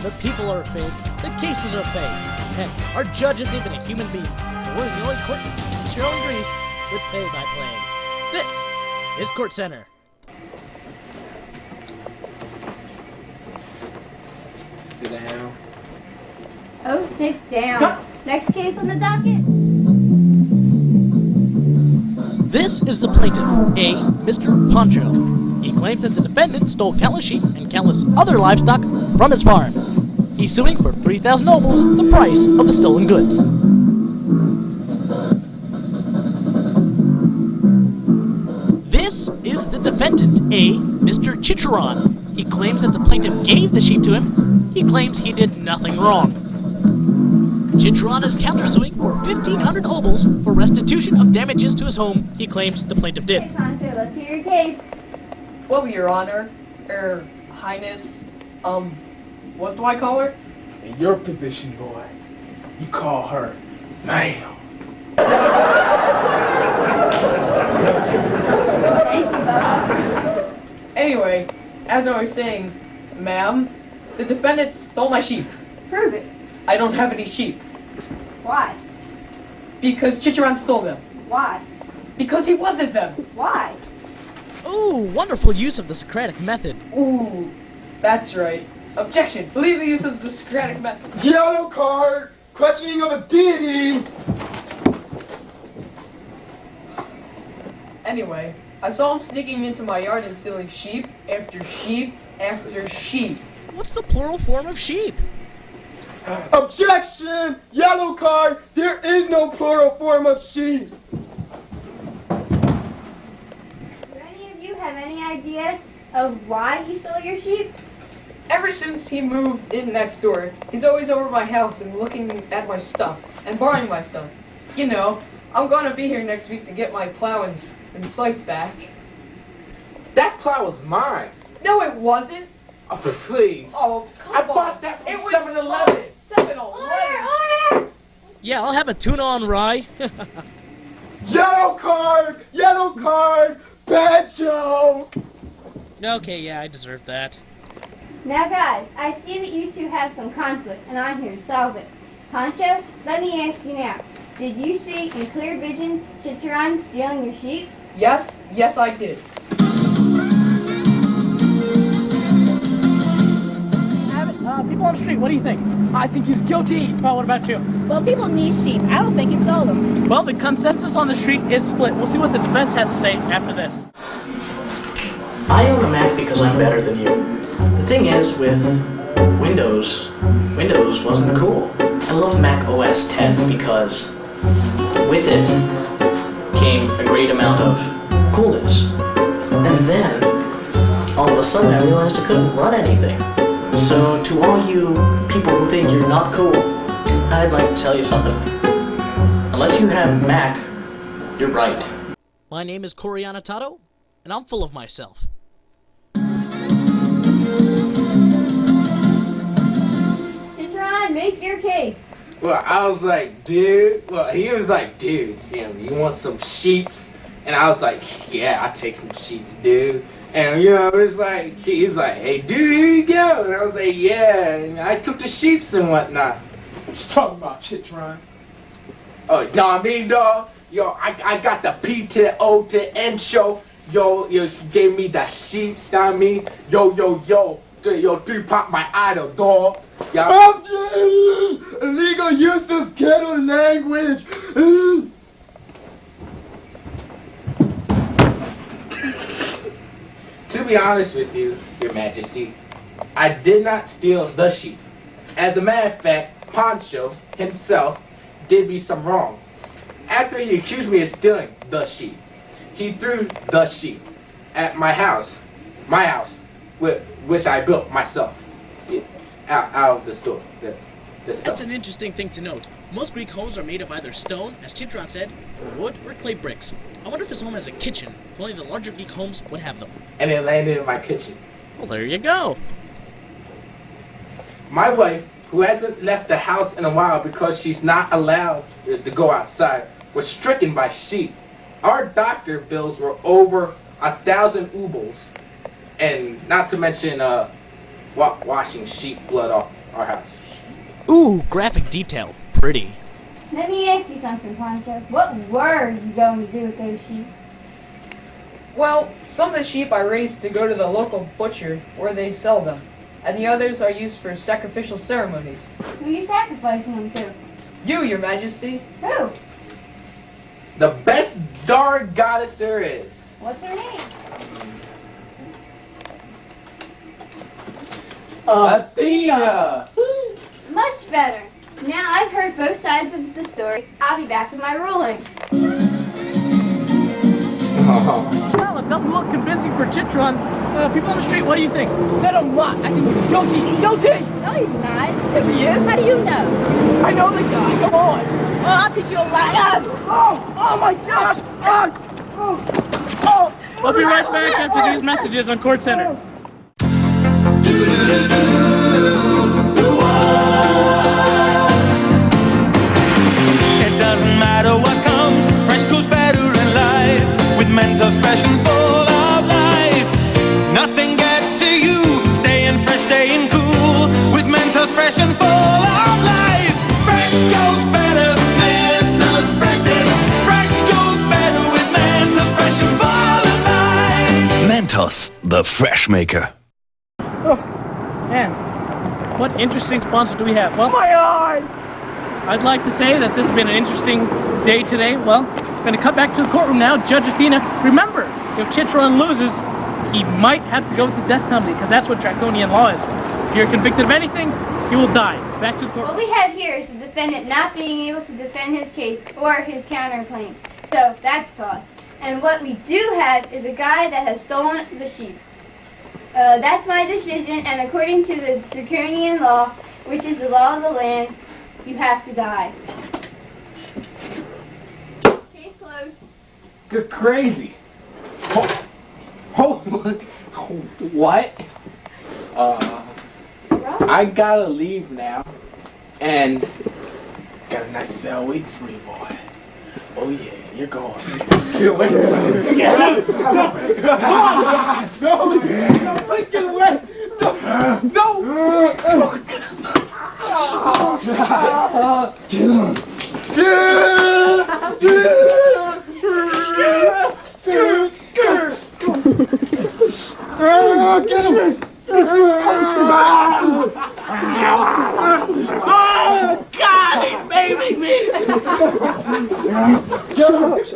The people are fake. The cases are fake. Heck, our judge isn't even a human being. But we're the only court in Sterling Greece with pay-by-play. This is CourtCenter. Sit down. Oh, sit down. Next case on the docket. This is the plaintiff, A. Mr. Poncho. He claims that the defendant stole countless sheep and countless other livestock from his farm. He's suing for 3,000 nobles, the price of the stolen goods. This is the defendant, A. Mr. Chicharon. He claims that the plaintiff gave the sheep to him. He claims he did nothing wrong. Chicharon is countersuing for 1,500 obols for restitution of damages to his home he claims the plaintiff did. Hey, Poncho, let's hear your case. Well, Your Honor, Highness, what do I call her? In your position, boy, you call her ma'am. Thank you, Bubba. Anyway, as I was saying, ma'am, the defendant stole my sheep. Prove it. I don't have any sheep. Why? Because Chicharon stole them. Why? Because he wanted them. Why? Ooh, wonderful use of the Socratic method. Ooh, that's right. Objection. Believe the use of the Socratic method. Yellow card! Questioning of a deity! Anyway, I saw him sneaking into my yard and stealing sheep after sheep after sheep. What's the plural form of sheep? Objection! Yellow card! There is no plural form of sheep! Do any of you have any idea of why he stole your sheep? Ever since he moved in next door, he's always over my house and looking at my stuff and borrowing my stuff. You know, I'm gonna be here next week to get my plow and scythe back. That plow was mine! No, it wasn't. Oh, please. Oh, come I on. bought that from It was 7-Eleven. 7-Eleven. Order! Yeah, I'll have a tuna on rye. Yellow card! Yellow card! Bad joke! Okay, yeah, I deserve that. Now, guys, I see that you two have some conflict, and I'm here to solve it. Poncho, let me ask you now. Did you see in clear vision Chicharon stealing your sheep? Yes, I did. People on the street, what do you think? I think he's guilty. Well, what about you? Well, people need sheep. I don't think he stole them. Well, the consensus on the street is split. We'll see what the defense has to say after this. I own a Mac because I'm better than you. The thing is, with Windows wasn't cool. I love Mac OS 10 because with it came a great amount of coolness. And then, all of a sudden, I realized I couldn't run anything. So, to all you people who think you're not cool, I'd like to tell you something. Unless you have Mac, you're right. My name is Coriana Tato, and I'm full of myself. Chicharon, make your case. Well, I was like, dude. Well, he was like, dude, you want some sheeps? And I was like, yeah, I'll take some sheeps, dude. And, you know, it's like, he's like, hey, dude, here you go. And I was like, yeah. And I took the sheeps and whatnot. Just talking about Chicharon. Oh, you know what I mean, dog? Yo, I got the P to the O to the N show. Yo, he gave me the sheeps, you know what I mean? Yo, 3 pop my idol, dog. Illegal use of ghetto language. To be honest with you, Your Majesty, I did not steal the sheep. As a matter of fact, Poncho himself did me some wrong. After he accused me of stealing the sheep, he threw the sheep at my house, which I built myself, out of the store, the stuff. That's an interesting thing to note. Most Greek homes are made of either stone, as Chicharon said, or wood or clay bricks. I wonder if his home has a kitchen. If only the larger Greek homes would have them. And it landed in my kitchen. Well, there you go. My wife, who hasn't left the house in a while because she's not allowed to go outside, was stricken by sheep. Our doctor bills were over 1,000 obols, and not to mention washing sheep blood off our house. Ooh, graphic detail. Pretty. Let me ask you something, Poncho. What were you going to do with those sheep? Well, some of the sheep I raised to go to the local butcher where they sell them, and the others are used for sacrificial ceremonies. Who are you sacrificing them to? You, Your Majesty. Who? The best darn goddess there is. What's her name? Athena! Much better. Now I've heard both sides of the story. I'll be back with my ruling. Well, it doesn't look convincing for Chitron. People on the street, what do you think? Let him what? I think he's guilty. He's guilty! No, he's not. Yes, he is. How do you know? I know the guy. Come on. Oh, I'll teach you a lot. Oh my gosh! We'll be right back after these messages on CourtCenter. It doesn't matter what comes, fresh goes better in life. With Mentos fresh and full of life, nothing gets to you. Staying fresh, staying cool. With Mentos fresh and full of life, fresh goes better. Mentos fresh, fresh goes better with Mentos fresh and full of life. Mentos, the fresh maker. Man, what interesting sponsor do we have? Well, My eye! I'd like to say that this has been an interesting day today. Well, we're going to cut back to the courtroom now. Judge Athena, remember, if Chitron loses, he might have to go with the death penalty, because that's what draconian law is. If you're convicted of anything, you will die. Back to the courtroom. What we have here is the defendant not being able to defend his case or his counterclaim. So that's tossed. And what we do have is a guy that has stolen the sheep. That's my decision, and according to the draconian law, which is the law of the land, you have to die. Case closed. You're crazy. What? I gotta leave now. And got a nice cell waiting for you, boy. Oh yeah, you're going. Get away from me. Get out. No, get away. No. Get him! Oh, God, he's babying me!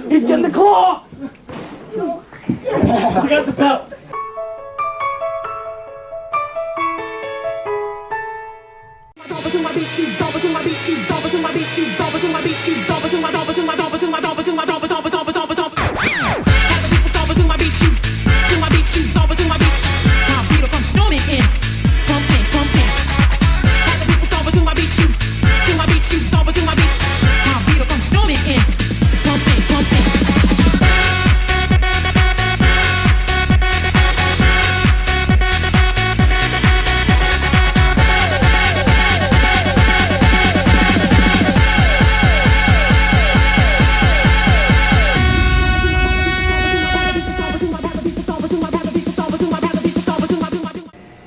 He's getting the claw! I got the belt.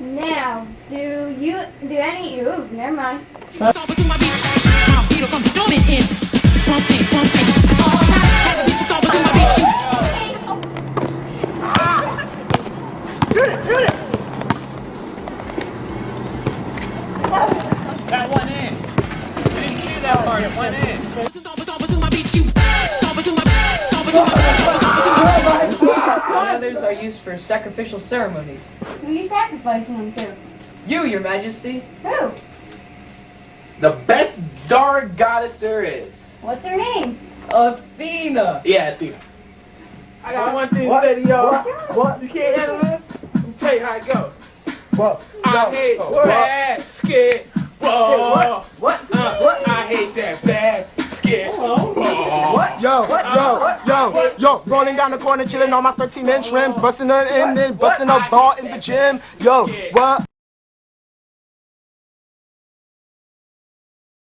Now, do any, ooh, never mind. That went in. You didn't see that part. It went in. And others are used for sacrificial ceremonies. Who are you sacrificing them to? You, Your Majesty. Who? The best darn goddess there is. What's her name? Athena. Yeah, Athena. I got one thing to say to y'all. What? You can't handle this? Let me tell you how it goes. What? I hate bad skit. What? What? I hate that bad skit. What? Yo, rolling down the corner, chilling on my 13-inch rims, busting it in, then busting a ball in the gym. Yo, what?